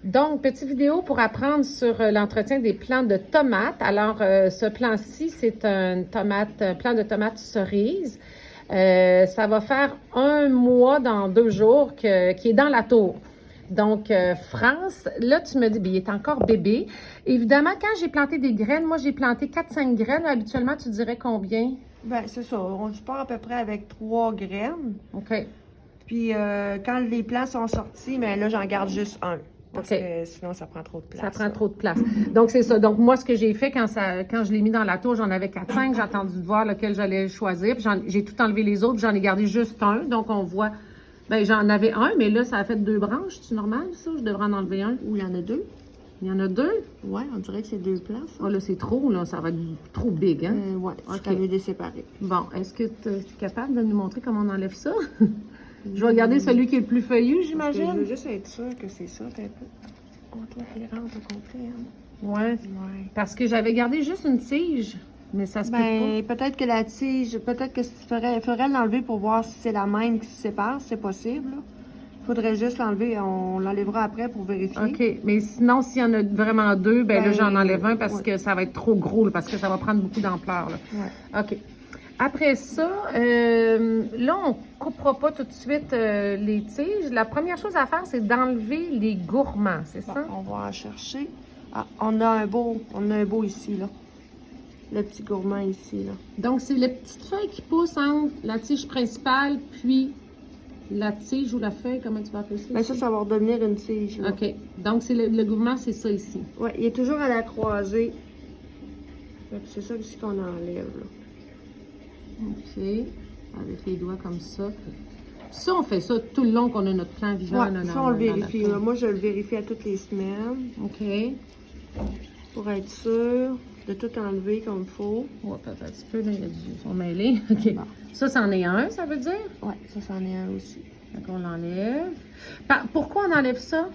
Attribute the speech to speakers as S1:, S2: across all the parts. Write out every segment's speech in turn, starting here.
S1: Donc, petite vidéo pour apprendre sur l'entretien des plants de tomates. Alors, ce plan-ci, c'est un plant de tomates cerises. Ça va faire 1 mois dans 2 jours qui est dans la tour. Donc, France, là, tu me dis, bien, il est encore bébé. Évidemment, quand j'ai planté des graines, moi, j'ai planté 4-5 graines. Habituellement, tu dirais combien?
S2: Ben, c'est ça. Je pars à peu près avec 3 graines.
S1: OK.
S2: Puis, quand les plants sont sortis, mais là, j'en garde juste un. Parce
S1: OK.
S2: que sinon, ça prend trop de place.
S1: Ça prend trop de place. Donc, c'est ça. Donc, moi, ce que j'ai fait quand je l'ai mis dans la tour, j'en avais 4-5. J'ai attendu de voir lequel j'allais choisir. Puis, j'ai tout enlevé les autres. Puis, j'en ai gardé juste un. Donc, on voit. Ben, j'en avais un, mais là, ça a fait 2 branches. C'est normal, ça? Je devrais en enlever un.
S2: Ou il y en a 2.
S1: Il y en a 2?
S2: Ouais, on dirait que c'est 2 plants, ça.
S1: Oh, là, c'est trop, là. Ça va être trop big, hein?
S2: Ouais,
S1: OK.
S2: c'est mieux de les séparer.
S1: Bon, est-ce que tu es capable de nous montrer comment on enlève ça? Je vais regarder celui qui est le plus feuillu,
S2: Je
S1: j'imagine.
S2: veux juste être sûre que c'est ça, t'as un peu. On doit les rendre au complet, hein.
S1: Ouais.
S2: Ouais.
S1: Parce que j'avais gardé juste une tige, mais ça se peut pas.
S2: Ben, peut-être que la tige, peut-être que faudrait l'enlever pour voir si c'est la même qui se sépare, c'est possible, là. Faudrait juste l'enlever, on l'enlèvera après pour vérifier.
S1: OK. Mais sinon, s'il y en a vraiment 2, ben là, j'en enlève un parce
S2: ouais.
S1: que ça va être trop gros, là, parce que ça va prendre beaucoup d'ampleur, là.
S2: Ouais.
S1: OK. Après ça, là, on coupera pas tout de suite les tiges. La première chose à faire, c'est d'enlever les gourmands, c'est
S2: Bon,
S1: ça?
S2: on va en chercher. Ah, on a un beau ici, là. Le petit gourmand ici, là.
S1: Donc, c'est les petites feuilles qui poussent entre la tige principale, puis la tige ou la feuille, comment tu vas appeler ça?
S2: Ben ça va redevenir une tige, là.
S1: OK. Donc, c'est le gourmand, c'est ça ici.
S2: Ouais, il est toujours à la croisée. C'est ça aussi qu'on enlève, là.
S1: OK. Avec les doigts comme ça. Ça, on fait ça tout le long qu'on a notre plan vivant.
S2: Ouais, ça, on le vérifie. Moi, je le vérifie à toutes les semaines.
S1: OK.
S2: Pour être sûr de tout enlever comme il faut.
S1: Ouais, peut-être un petit peu, là, ils sont mêlés. OK.
S2: Bon.
S1: Ça, c'en est un, ça veut dire?
S2: Ouais, ça, c'en est un aussi.
S1: Donc, on l'enlève. Pourquoi on enlève ça?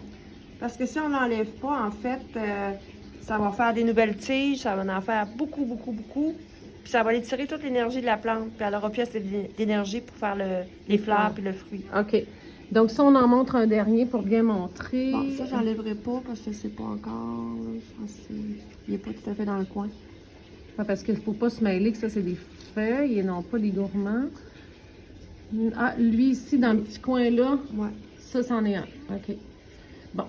S2: Parce que si on l'enlève pas, en fait, ça va faire des nouvelles tiges, ça va en faire beaucoup, beaucoup, beaucoup. Puis ça va aller tirer toute l'énergie de la plante. Puis elle aura plus assez d'énergie pour faire les fleurs puis le fruit.
S1: OK. Donc, ça, on en montre un dernier pour bien montrer.
S2: Bon, ça, j'enlèverai pas parce que c'est pas encore. Je pense qu'il n'est pas tout à fait dans le coin.
S1: Ouais, parce qu'il ne faut pas se mêler que ça, c'est des feuilles et non pas des gourmands. Ah, lui ici, dans le petit coin-là,
S2: Ouais.
S1: ça, c'en est un. OK. Bon.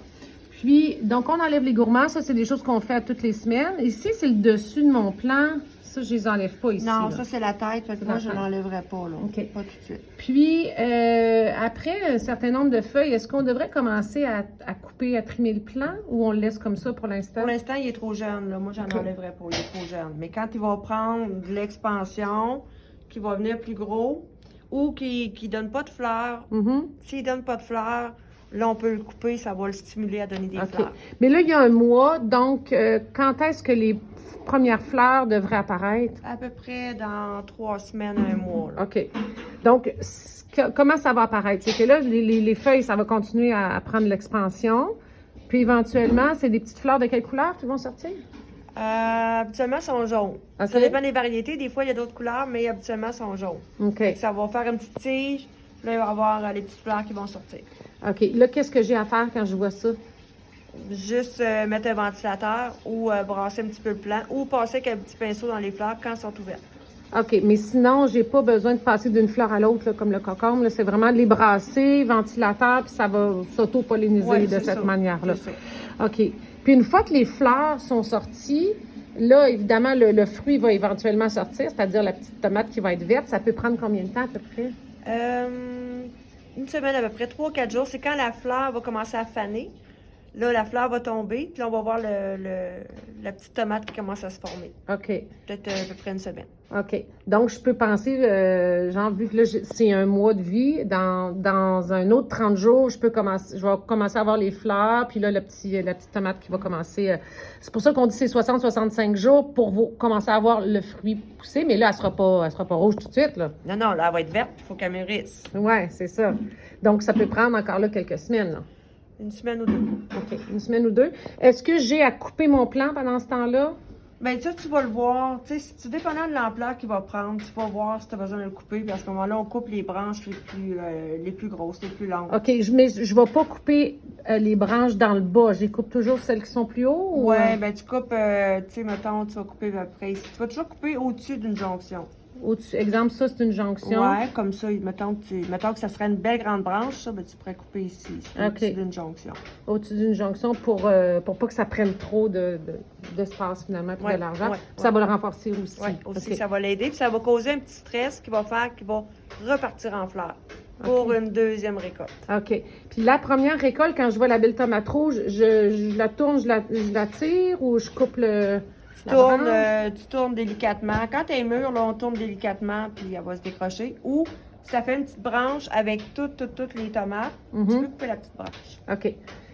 S1: Puis, donc, on enlève les gourmands. Ça, c'est des choses qu'on fait à toutes les semaines. Ici, c'est le dessus de mon plan. Ça, je les enlève pas ici.
S2: Non,
S1: là.
S2: ça, c'est la tête. Fait que moi, je l'enlèverai pas, là.
S1: OK.
S2: Pas tout de suite.
S1: Puis, après un certain nombre de feuilles, est-ce qu'on devrait commencer à couper, à trimer le plant ou on le laisse comme ça pour l'instant?
S2: Pour l'instant, il est trop jeune, là. Moi, j'en enlèverai pas. Il est trop jeune. Mais quand il va prendre de l'expansion, qu'il va venir plus gros ou qu'il donne pas de fleurs, s'il donne pas de fleurs, là, on peut le couper, ça va le stimuler à donner des fleurs.
S1: Mais là, il y a 1 mois, donc quand est-ce que les premières fleurs devraient apparaître?
S2: À peu près dans 3 semaines, 1 mois, là.
S1: OK. Donc, comment ça va apparaître? C'est que là, les feuilles, ça va continuer à prendre l'expansion. Puis éventuellement, c'est des petites fleurs de quelle couleur qui vont sortir?
S2: Habituellement, elles sont jaunes.
S1: OK.
S2: Ça dépend des variétés. Des fois, il y a d'autres couleurs, mais habituellement, elles sont jaunes.
S1: OK.
S2: Fait que ça va faire une petite tige. Là, il va y avoir les petites fleurs qui vont sortir.
S1: OK. Là, qu'est-ce que j'ai à faire quand je vois ça?
S2: Juste mettre un ventilateur ou brasser un petit peu le plant ou passer avec un petit pinceau dans les fleurs quand elles sont ouvertes.
S1: OK, mais sinon, j'ai pas besoin de passer d'une fleur à l'autre, là, comme le cocombe. Là, c'est vraiment les brasser, ventilateur, puis ça va s'auto-polliniser
S2: Ouais,
S1: de cette
S2: ça.
S1: manière-là.
S2: C'est ça.
S1: OK. Puis une fois que les fleurs sont sorties, là, évidemment, le fruit va éventuellement sortir, c'est-à-dire la petite tomate qui va être verte. Ça peut prendre combien de temps à peu près?
S2: Une semaine à peu près, 3-4 jours. C'est quand la fleur va commencer à faner. Là, la fleur va tomber, puis là, on va voir la petite tomate qui commence à se former.
S1: OK.
S2: Peut-être à peu près une semaine.
S1: OK. Donc, je peux penser, genre, vu que là, c'est 1 mois de vie, dans un autre 30 jours, je vais commencer à avoir les fleurs, puis là, la petite tomate qui va commencer. C'est pour ça qu'on dit c'est 60-65 jours pour commencer à avoir le fruit poussé, mais là, elle sera pas rouge tout de suite, là.
S2: Non, non, là, elle va être verte, il faut qu'elle mûrisse.
S1: Ouais, c'est ça. Donc, ça peut prendre encore là quelques semaines, là.
S2: Une semaine ou 2.
S1: OK. Une semaine ou 2. Est-ce que j'ai à couper mon plant pendant ce temps-là?
S2: Ben, ça, tu vas le voir. Tu sais, si tu dépendant de l'ampleur qu'il va prendre, tu vas voir si tu as besoin de le couper. Puis à ce moment-là, on coupe les branches les plus grosses, les plus longues.
S1: OK, je ne vais pas couper les branches dans le bas. Je les coupe toujours celles qui sont plus hautes? Ou...
S2: Ouais, ben, tu coupes, tu sais, mettons, tu vas couper à peu près ici. Tu vas toujours couper au-dessus d'une jonction.
S1: Au-dessus. Exemple, ça, c'est une jonction.
S2: Ouais, comme ça, mettons que ça serait une belle grande branche, ça, ben, tu pourrais couper ici. C'est au-dessus d'une jonction.
S1: Au-dessus d'une jonction pour pas que ça prenne trop d'espace, finalement, puis de l'argent. Ça va le renforcer aussi.
S2: Oui, aussi, ça va l'aider. Puis ça va causer un petit stress qui va faire qu'il va repartir en fleurs pour une deuxième récolte.
S1: OK. Puis la première récolte, quand je vois la belle tomate rouge, je la tourne, je la tire ou je coupe le...
S2: Tu tournes délicatement. Quand elle est mûre, là, on tourne délicatement, puis elle va se décrocher. Ou ça fait une petite branche avec toutes les tomates. Tu peux couper la petite branche.
S1: OK.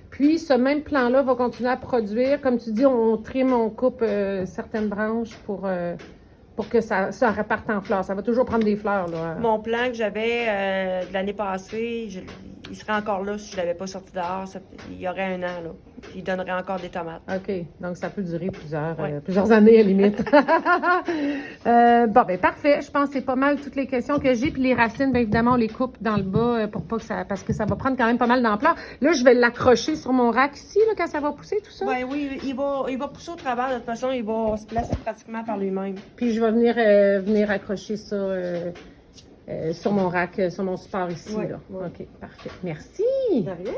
S1: Puis, ce même plan-là va continuer à produire. Comme tu dis, on trime, on coupe certaines branches pour que ça reparte en fleurs. Ça va toujours prendre des fleurs, là.
S2: Mon plan que j'avais de l'année passée, il serait encore là si je ne l'avais pas sorti dehors. Il y aurait 1 an, là. Puis il donnerait encore des tomates.
S1: OK. Donc, ça peut durer plusieurs années, à la limite. Bon, ben parfait. Je pense que c'est pas mal toutes les questions que j'ai. Puis les racines, bien évidemment, on les coupe dans le bas pour pas que ça... Parce que ça va prendre quand même pas mal d'ampleur. Là, je vais l'accrocher sur mon rack ici, là, quand ça va pousser, tout ça.
S2: Ben oui, il va pousser au travers. De toute façon, il va se placer pratiquement par lui-même.
S1: Puis je vais venir accrocher ça sur mon rack, sur mon support ici, là. OK, parfait. Merci!
S2: De rien.